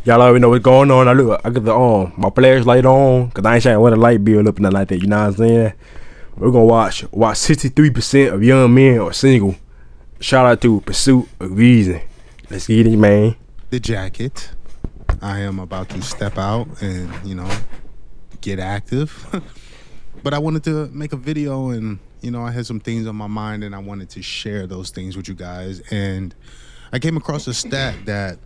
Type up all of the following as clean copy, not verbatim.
Y'all already know what's going on. I got the my flashlight on, cause I ain't trying to wear the light bill up and nothing like that. You know what I'm saying? We're gonna watch 63% of young men are single. Shout out to Pursuit of Reason. Let's get it, man. The jacket. I am about to step out and, get active. But I wanted to make a video and, I had some things on my mind and I wanted to share those things with you guys. And I came across a stat that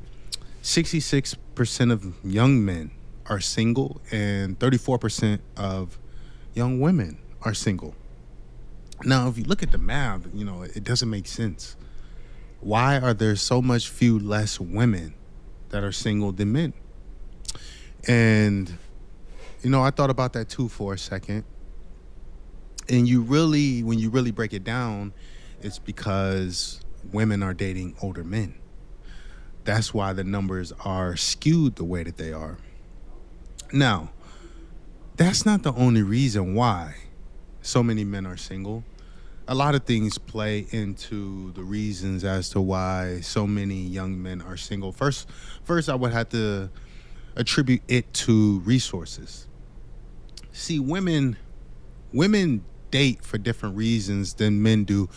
66% of young men are single and 34% of young women are single. Now, if you look at the math, it doesn't make sense. Why are there so much few less women that are single than men? And, I thought about that too for a second. And when you really break it down, it's because women are dating older men. That's why the numbers are skewed the way that they are. Now, that's not the only reason why so many men are single. A lot of things play into the reasons as to why so many young men are single. First, I would have to attribute it to resources. See, women date for different reasons than men do.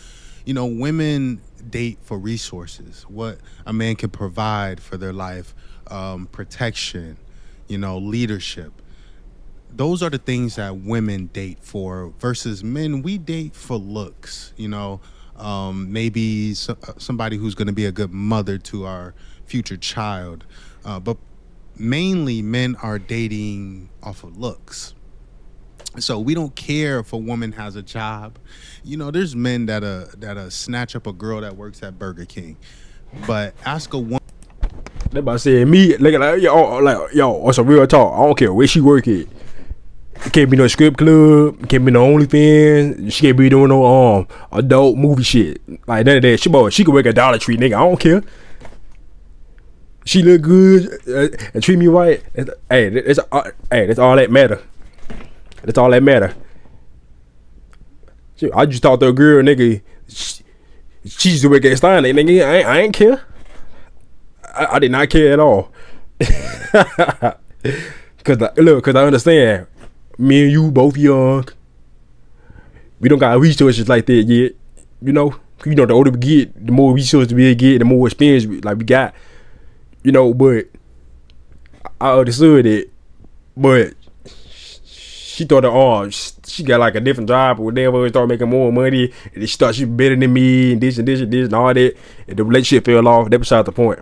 Women date for resources, what a man can provide for their life, protection, leadership. Those are the things that women date for versus men. We date for looks, maybe somebody who's going to be a good mother to our future child. But mainly men are dating off of looks. So we don't care if a woman has a job. There's men that snatch up a girl that works at Burger King. But ask a woman. They about to say me, yo, what's a real talk? I don't care where she work at. It can't be no strip club. It can't be no OnlyFans. She can't be doing no adult movie shit like none of that. She could work at Dollar Tree, nigga. I don't care. She look good and treat me right. That's all that matter. That's all that matter. I just talked to a girl, nigga. She used to work at Stein, nigga. I ain't care. I did not care at all. Cause I understand. Me and you both young. We don't got resources like that yet. The older we get, the more resources we get, the more experience we got. But I understood it. But she thought she got like a different job or whatever, start making more money, and she thought she was better than me and this and this and this and all that, and the relationship fell off. That beside the point.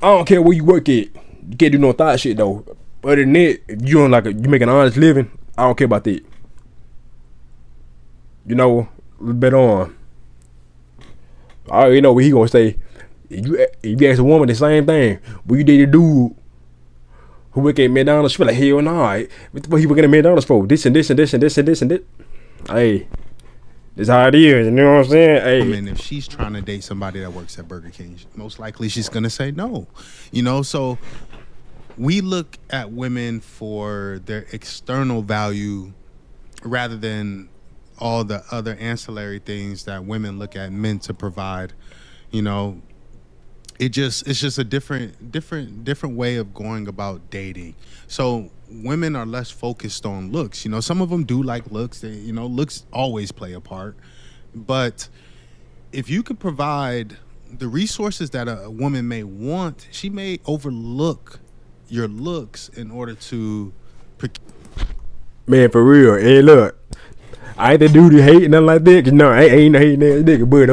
I don't care where you work at. You can't do no thought shit though. Other than that, if you you make an honest living, I don't care about that. A little bit on. I already know what he gonna say. If you ask a woman the same thing, will you date a dude who work at McDonald's? She be like, hell no. What he working at McDonald's for? This and this and this and this and this and this. Hey, this how it is. You know what I'm saying? Hey. I mean, if she's trying to date somebody that works at Burger King, most likely she's gonna say no. So we look at women for their external value rather than all the other ancillary things that women look at men to provide. It's just a different way of going about dating. So women are less focused on looks. Some of them do like looks. They, looks always play a part. But if you could provide the resources that a woman may want, she may overlook your looks in order to. Man, for real. Hey, look, I ain't the dude who hating nothing like that. I ain't no hating that nigga, but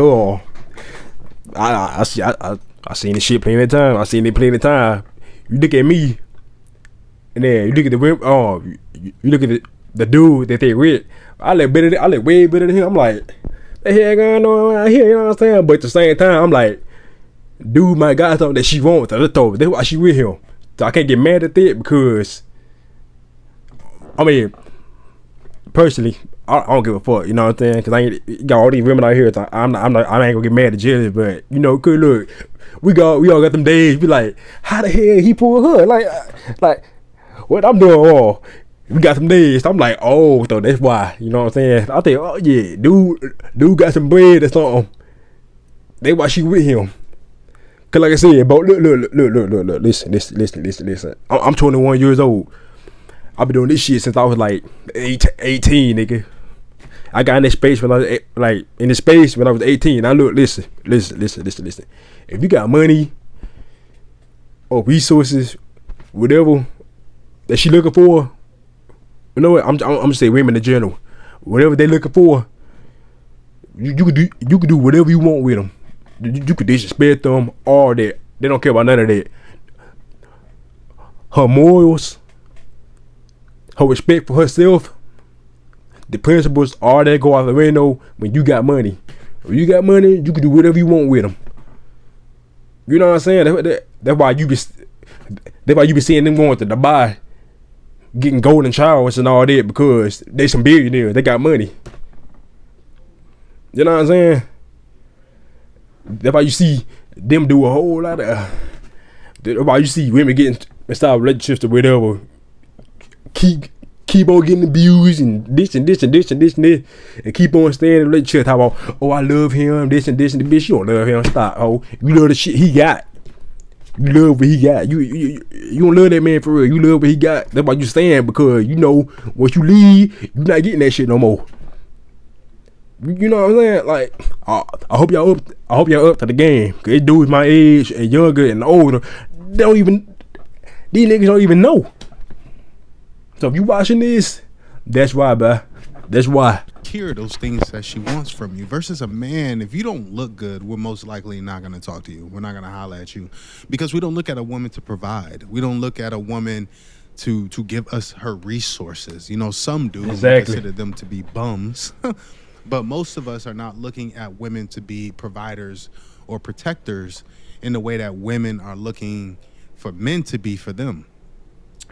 I seen this shit plenty of time. I seen it plenty of time. You look at me, and then you look at you look at the dude that they with. I look way better than him. I'm like, the hell going on out here? You know what I'm saying? But at the same time, I'm like, dude might got something that she wants. That's why she with him. So I can't get mad at that because, personally, I don't give a fuck. You know what I'm saying? Because I ain't got all these women out here. So I ain't gonna get mad at jealous. But cause look, we all got them days. Be like, how the hell he pulled her? Like what I'm doing wrong? We got some days. So I'm like, oh, so that's why. You know what I'm saying? I think, oh yeah, dude got some bread or something. They why she with him. Cause like I said, bro, look, listen. I'm 21 years old. I've been doing this shit since I was like 18, nigga. I got in this space when I was when I was 18. Now look, listen. If you got money or resources, whatever that she looking for, you know what? I'm gonna say women in general. Whatever they looking for, you could do whatever you want with them. You could disrespect them, all that. They don't care about none of that. Her morals, her respect for herself, the principles, all that go out the window when you got money. When you got money, you can do whatever you want with them. You know what I'm saying? That's why you be seeing them going to Dubai, getting golden showers and all that, because they some billionaires. They got money. You know what I'm saying? That's why you see them do a whole lot of. That's why you see women getting inside relationships or whatever. Keep on getting abused and this, and keep on staying in a relationship. Talk about, oh, I love him, this and the bitch. You don't love him. Stop. Oh, you love the shit he got. You love what he got. You don't love that man for real. You love what he got. That's why you staying, because you know once you leave, you not getting that shit no more. You know what I'm saying? Like, I hope y'all up to the game. Cause these dudes my age and younger and older, these niggas don't even know. So if you watching this, that's why, bruh. That's why. Hear those things that she wants from you. Versus a man, if you don't look good, we're most likely not going to talk to you. We're not going to holler at you, because we don't look at a woman to provide. We don't look at a woman to give us her resources. You know, some do. Exactly. Consider them to be bums. But most of us are not looking at women to be providers or protectors in the way that women are looking for men to be for them.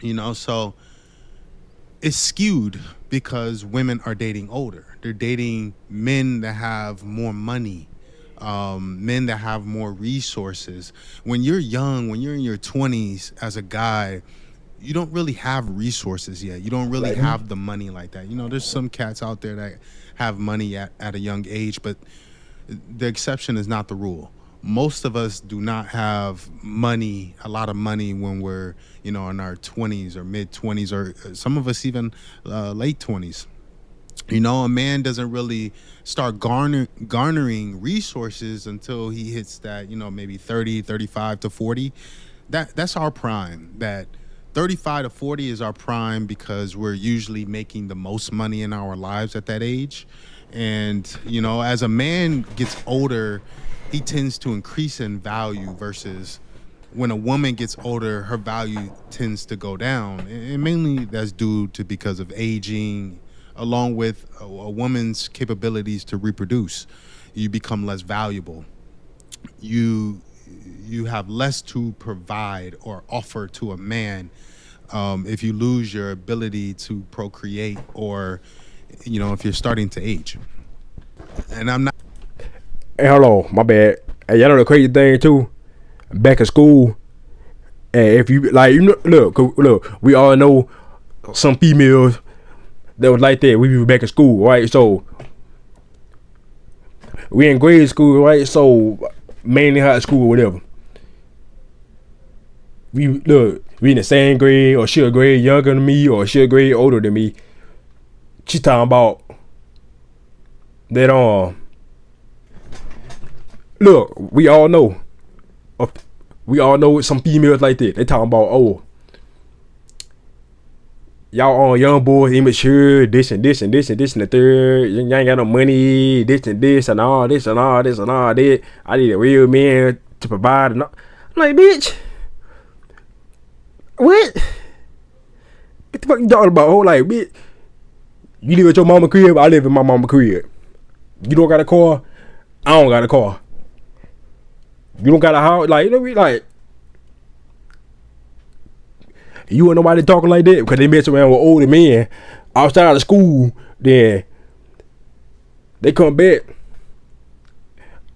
You know, so it's skewed because women are dating older. They're dating men that have more money, men that have more resources. When you're young, when you're in your 20s as a guy, you don't really have resources yet. You don't really have the money like that. You know, there's some cats out there that have money at a young age, but the exception is not the rule. Most of us do not have money, a lot of money, when we're, you know, in our 20s or mid 20s, or some of us even late 20s. You know, a man doesn't really start garnering resources until he hits that, you know, maybe 30, 35 to 40. That's our prime. That 35 to 40 is our prime, because we're usually making the most money in our lives at that age. And, you know, as a man gets older, he tends to increase in value, versus when a woman gets older, her value tends to go down. And mainly that's due to because of aging, along with a woman's capabilities to reproduce. You become less valuable. You have less to provide or offer to a man if you lose your ability to procreate, or, you know, if you're starting to age. And I'm not. Hey, hold on, my bad. Hey, y'all know the crazy thing too? Back in school, and if you like, you know, look, we all know some females that was like that. We were back in school, right? So we in grade school, right? So mainly high school or whatever. We in the same grade, or she a grade younger than me, or she a grade older than me. She talking about that. Look, we all know some females like that. They talking about, oh, y'all young boys, immature, this and the third. You ain't got no money, this and all that. I need a real man to provide. I'm like, bitch, what the fuck you talking about? Oh, like, bitch, you live at your mama crib, I live in my mama crib. You don't got a car, I don't got a car. You don't got a house, like, you know, like, you ain't nobody talking like that, because they mess around with older men outside of school. Then they come back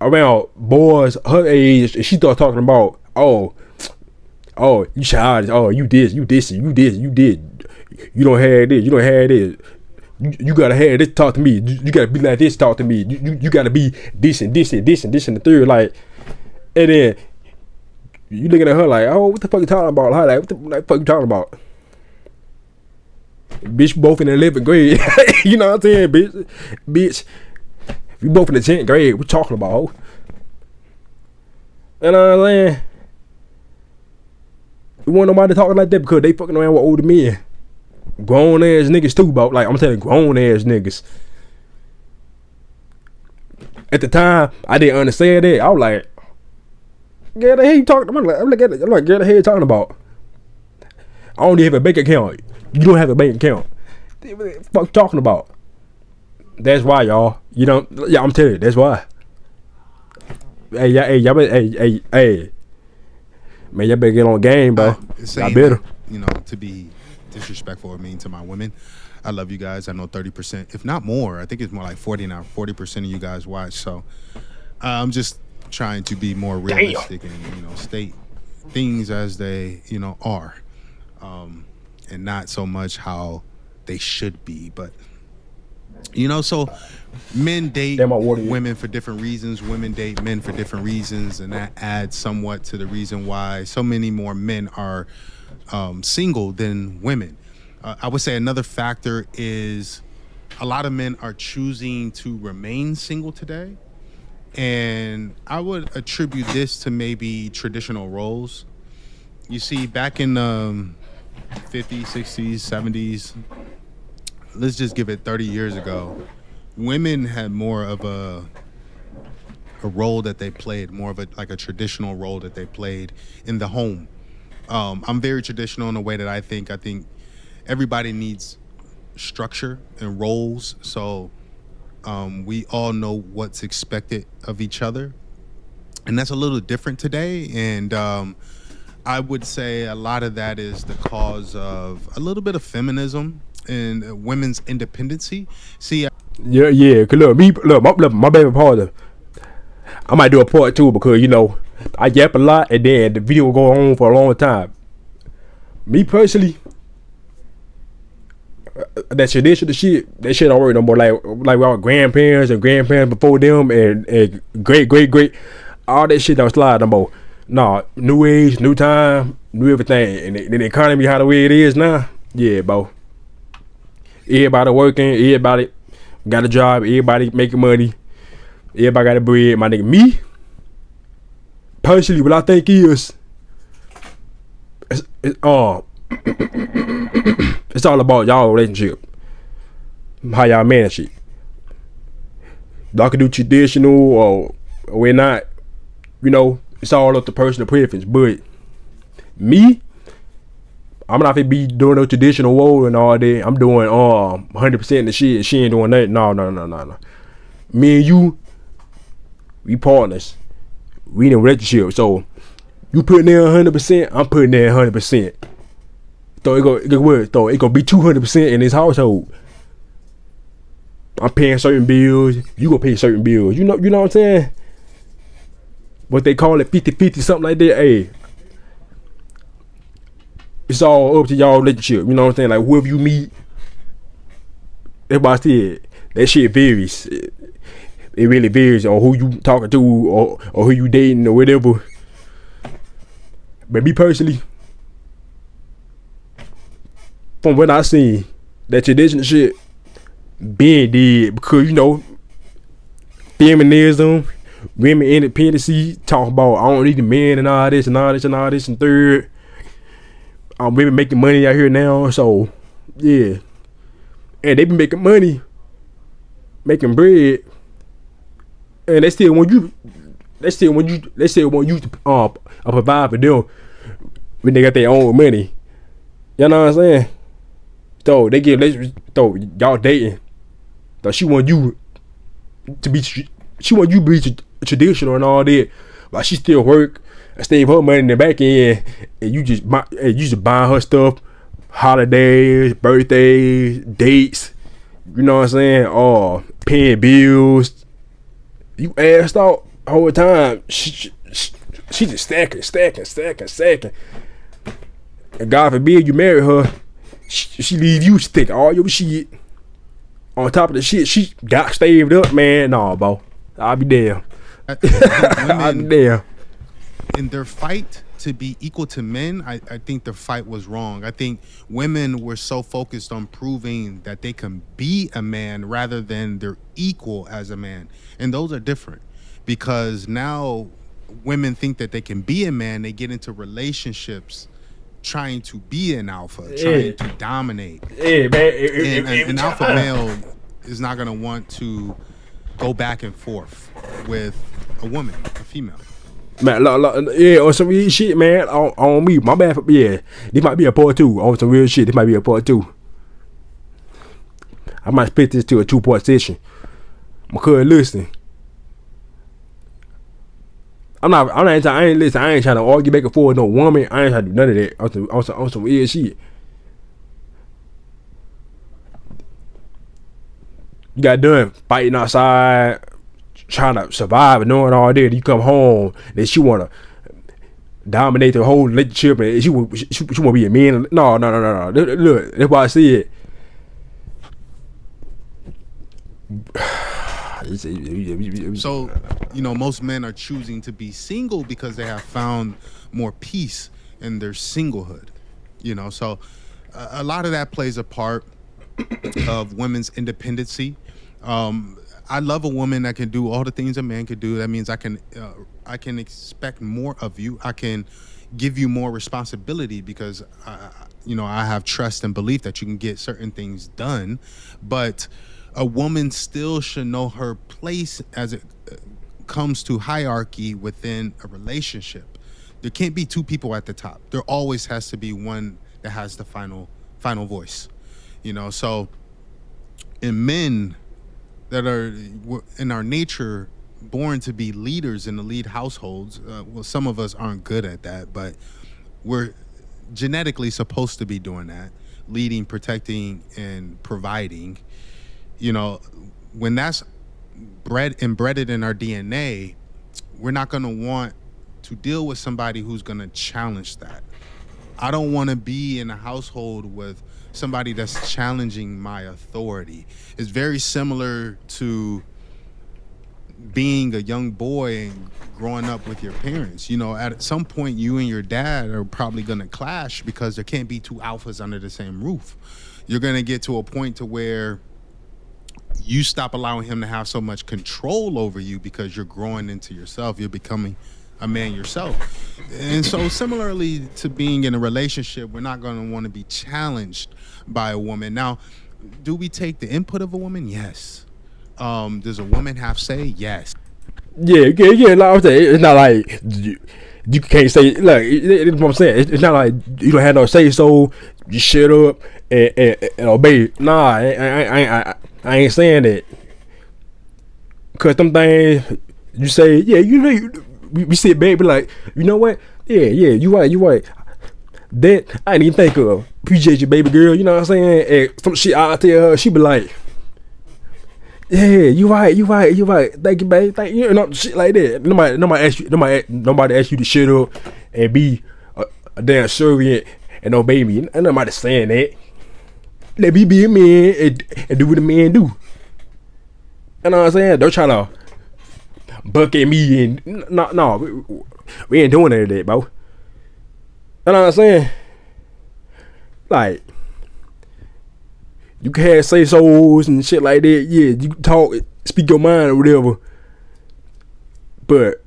around boys her age, and she start talking about, oh, you childish, oh, you this, you did, you don't have this, You gotta have this talk to me. You gotta be like this talk to me. You gotta be this and this and this and this and the third. Like, and then you looking at her like, oh, what the fuck you talking about? Like, what the fuck you talking about? Bitch, both in the 11th grade. You know what I'm saying, bitch? Bitch, we both in the 10th grade. What you talking about? You know what I'm saying? We want nobody talking like that because they fucking around with older men. Grown ass niggas too, about like I'm telling grown ass niggas. At the time, I didn't understand that. I was like, "Get the hell you talking?" I'm like, "Get the hell you talking about?" I don't even have a bank account. You don't have a bank account. What the fuck you talking about? That's why, y'all. You don't. Yeah, I'm telling you. That's why. Hey, y'all better, hey. Man, y'all better get on game, bro. I better. You know, to be disrespectful, I mean, to my women, I love you guys. I know 30%, if not more. I think it's more like 40 now. 40% of you guys watch. So I'm just trying to be more realistic and state things as they are, and not so much how they should be. But so men date women for different reasons. Women date men for different reasons, and that adds somewhat to the reason why so many more men are single than women. I would say another factor is a lot of men are choosing to remain single today. And I would attribute this to maybe traditional roles. You see, back in the 50s, 60s, 70s, let's just give it 30 years ago, women had more of a role that they played, more of a traditional role that they played in the home. I'm very traditional in the way that I think everybody needs structure and roles. So we all know what's expected of each other. And that's a little different today. And I would say a lot of that is the cause of a little bit of feminism and women's independency. See, yeah. Cause look, my baby father, I might do a part two because I yap a lot and then the video will go on for a long time. Me personally, that traditional shit, that shit don't work no more. Like our grandparents and grandparents before them and great, all that shit don't slide no more. Nah, new age, new time, new everything, and the economy how the way it is now. Yeah, bro. Everybody working, everybody got a job, everybody making money, everybody got a bread. My nigga, me personally, what I think is, it's all about y'all relationship, how y'all manage it. Y'all can do traditional or we're not. It's all up to personal preference. But me, I'm not gonna be doing no traditional role and all that. I'm doing 100% the shit. She ain't doing that. No. Me and you, we partners. We in a relationship. So you putting in 100%, I'm putting in 100%. So it gonna be 200% in this household. I'm paying certain bills. You gonna pay certain bills. You know what I'm saying? What they call it, 50-50, something like that. Hey, it's all up to y'all relationship. You know what I'm saying? Like whoever you meet, that's why I said that shit varies. It really varies on who you talking to or who you dating or whatever. But me personally, from what I seen, that traditional shit being dead because feminism, women independency, talk about I don't need a man and all this and all this and all this and third. Women making money out here now, so yeah, and they been making money, making bread, and they still want you to provide for them when they got their own money. You know what I'm saying? So they give y'all dating. So she want you to be traditional and all that, but she still work and save her money in the back end, and you just buying her stuff, holidays, birthdays, dates. You know what I'm saying? Paying bills. You asked out the whole time. She just stacking. And God forbid you marry her, she leave you, she take all your shit. On top of the shit, she got staved up, man. Nah, bro. I'll be there. I'll be Women there. in their fight to be equal to men, I think the fight was wrong. I think women were so focused on proving that they can be a man rather than they're equal as a man. And those are different, because now women think that they can be a man. They get into relationships trying to be an alpha, trying to dominate. Yeah, man. And an alpha male is not going to want to go back and forth with a woman, a female. Man, yeah, on some real shit, man. On me, my bad. Yeah, this might be a part 2. On some real shit, this might be a part 2. I might split this to a 2-part session. Because listen, I ain't trying to argue back and forth with no woman. I ain't trying to do none of that. On some real shit. You got done fighting outside, trying to survive and knowing all that. You come home, then she wanna dominate the whole relationship, and she wanna be a man. No. Look, that's why I said. So, most men are choosing to be single because they have found more peace in their singlehood. So a lot of that plays a part of women's independency. I love a woman that can do all the things a man could do. That means I can expect more of you. I can give you more responsibility because I have trust and belief that you can get certain things done. But a woman still should know her place as it comes to hierarchy within a relationship. There can't be two people at the top. There always has to be one that has the final voice. So in men that are in our nature born to be leaders in the lead households, some of us aren't good at that, but we're genetically supposed to be doing that, leading, protecting, and providing. When that's embedded in our DNA, we're not going to want to deal with somebody who's going to challenge that. I don't want to be in a household with somebody that's challenging my authority. It's very similar to being a young boy and growing up with your parents. At some point, you and your dad are probably going to clash because there can't be two alphas under the same roof. You're going to get to a point to where you stop allowing him to have so much control over you because you're growing into yourself. You're becoming a man yourself. And so similarly to being in a relationship, we're not going to want to be challenged by a woman. Now, do we take the input of a woman? Yes. Does a woman have say? Yes. Yeah. Like I was saying, it's not like you can't say. Like it's what I'm saying. It's not like you don't have no say. So you shut up and obey. Nah, I ain't saying that. Cause them things you say, yeah, we sit back, be like, you know what? Yeah, you right. That I didn't even think of. Appreciate you, baby girl. You know what I'm saying? And some shit I tell her, she be like, yeah, you right. Thank you, babe. Thank you. Shit like that. Nobody ask you to shut up and be a damn servant and obey me. And nobody saying that. Let me be a man and do what a man do. You know what I'm saying? Don't try to buck at me and no, we ain't doing any of that, bro. You know what I'm saying? Like, you can have say so's and shit like that. Yeah, you can talk, speak your mind or whatever. But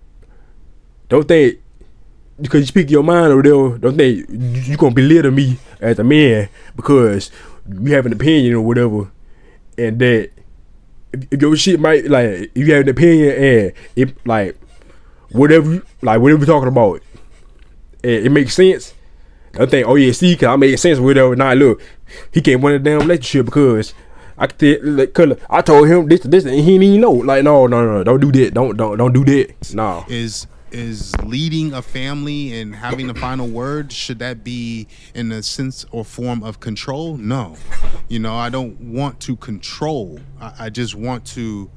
don't think because you speak your mind or whatever, don't think you gonna belittle me as a man because you have an opinion or whatever, and that if your shit might, like, if you have an opinion and it, like, whatever we're talking about, and it makes sense, don't think, oh yeah, see, cause I made sense or whatever. Nah, look, he can't win a damn relationship because I told him this and he didn't even know. Like, no, don't do that. Don't do that. No. Is leading a family and having the final word, should that be in a sense or form of control? No. I don't want to control. I just want to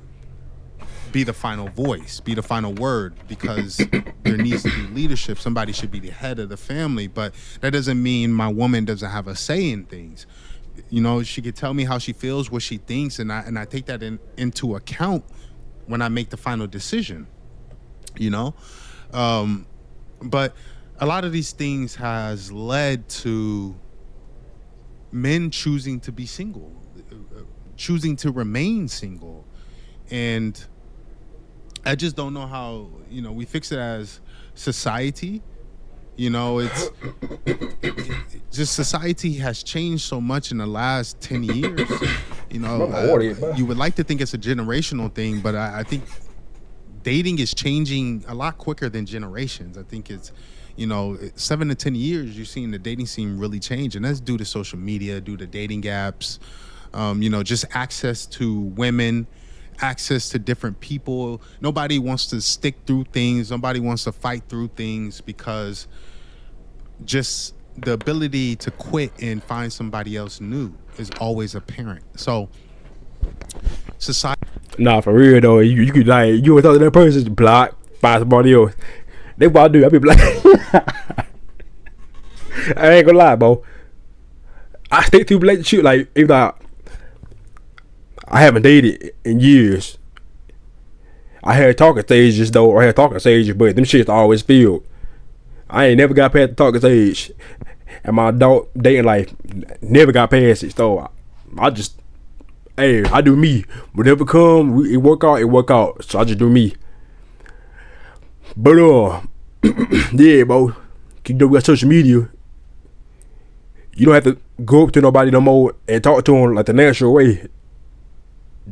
be the final voice, be the final word, because there needs to be leadership. Somebody should be the head of the family, but that doesn't mean my woman doesn't have a say in things. You know, she could tell me how she feels, what she thinks, and I take that into account when I make the final decision. You know, but a lot of these things has led to men choosing to be single, choosing to remain single, and I just don't know how, you know, we fix it as society. You know, it's just society has changed so much in the last 10 years. You know, you would like to think it's a generational thing, but I think dating is changing a lot quicker than generations. I think it's, you know, 7 to 10 years, you're seeing the dating scene really change. And that's due to social media, due to dating apps, you know, just access to women, access to different people. Nobody wants to stick through things. Nobody wants to fight through things, because just the ability to quit and find somebody else new is always apparent. So society. Nah, for real though, you could like you would talk to that person, block, find somebody else. That's what I do. I be like, I ain't gonna lie, bro. I stick to relationship like if I haven't dated in years. I had talking stages though, or I had talking stages, but them shits always filled. I ain't never got past the talking stage, and my adult dating life never got past it. So I just, hey, I do me. Whatever come, it work out, it work out. So I just do me. But yeah, bro. You know, we got social media. You don't have to go up to nobody no more and talk to them like the natural way.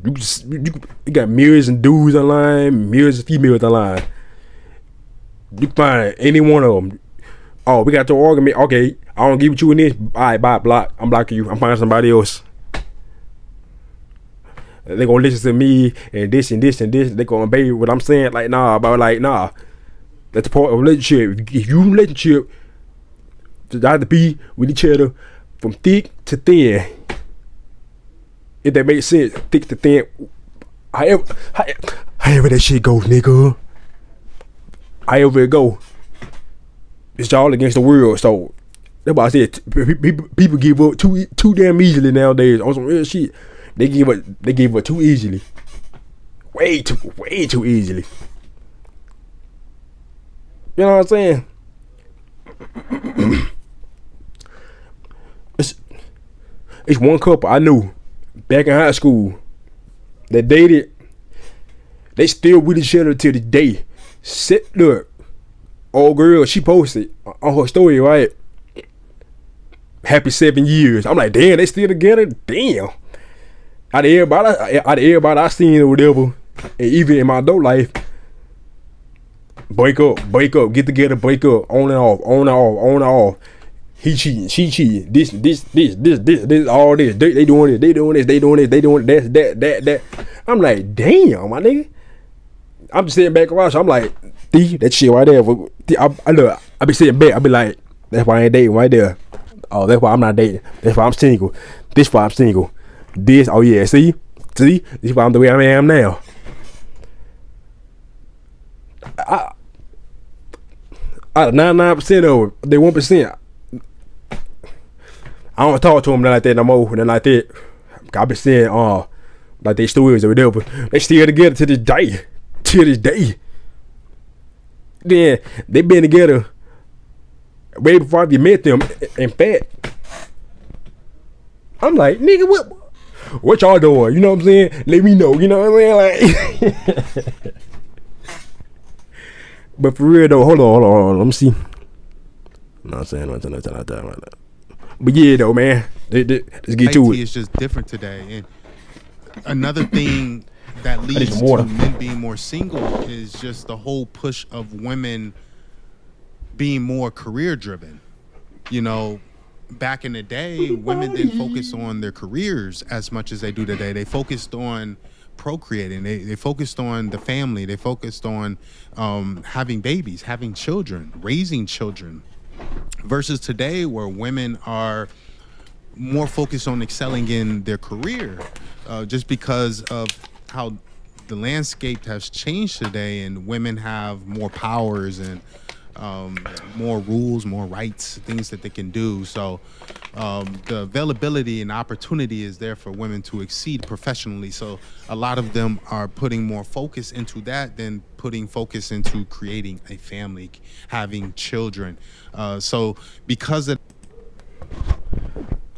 You got millions of dudes online, millions of females online. You can find any one of them. Oh, we got to argument. Okay, I don't give it you in this. All right, bye, block. I'm blocking you. I'm finding somebody else. They gonna listen to me and this and this and this. They gonna obey what I'm saying. Like nah, but like nah. That's part of a relationship. If you in a relationship, you have to be with each other from thick to thin. If that makes sense, thick to thin. However that shit goes, nigga. However it go, it's all against the world. So that's why I said people give up too damn easily nowadays on some real shit. They give up too easily, way too easily. You know what I'm saying? It's one couple I knew back in high school that dated. They still with each other to this day. Look, old girl, she posted on her story, right? Happy 7 years. I'm like, damn, they still together? Damn. Out of everybody I seen or whatever, and even in my adult life, break up, get together, break up, on and off. He cheating, she cheating. This, all this. They doing this. That. I'm like, damn, my nigga. I'm just sitting back and watching. I'm like, that shit right there. I be sitting back. I be like, that's why I ain't dating right there. Oh, that's why I'm not dating. That's why I'm single. This why I'm single. This, oh yeah, see, this is why I'm the way I am now. Out of 99% of it, they 1%. I don't talk to them like that no more. Than like that. I been saying, like they stories or whatever. They still together to this day. Then they been together way before I even met them. In fact, I'm like, nigga, what y'all doing? You know what I'm saying? Let me know. You know what I'm saying? Like, but for real though, hold on. Let me see. I'm not saying nothing like that. But yeah, though, man, let's get to it. It's just different today. And another thing that leads to men being more single is just the whole push of women being more career driven. You know, back in the day, women didn't focus on their careers as much as they do today. They focused on procreating. They focused on the family. They focused on having babies, having children, raising children. Versus today, where women are more focused on excelling in their career, just because of how the landscape has changed today, and women have more powers and more rules, more rights, things that they can do. So the availability and opportunity is there for women to exceed professionally. So a lot of them are putting more focus into that than putting focus into creating a family, having children. So because of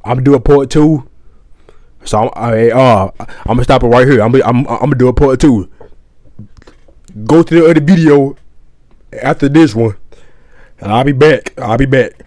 I'm gonna do a part 2. So I'm gonna stop it right here. I'm gonna do a part 2. Go to the other video after this one. And I'll be back.